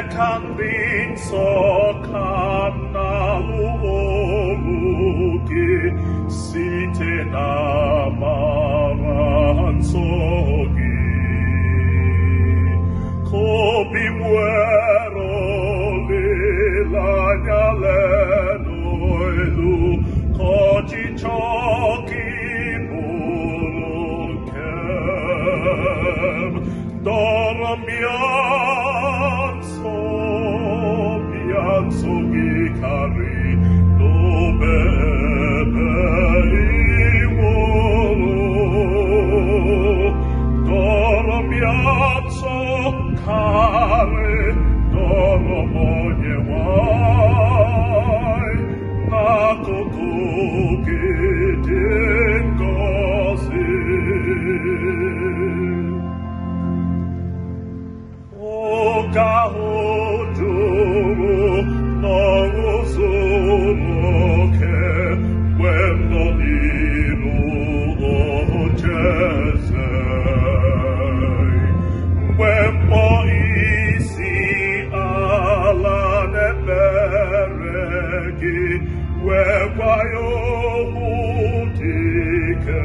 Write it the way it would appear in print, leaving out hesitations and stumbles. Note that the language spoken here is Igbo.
convinso cannalugi site namaran sogi cobi muero lilagnalenoilu cogi ciocchi mulukem piazzo cari dove Doro piazzo care Doro mogne guai Nato tu che tengosi O caho giuro non sono che quello di nuovo Gesei Quemmo isi alla neberegi Quequaio utike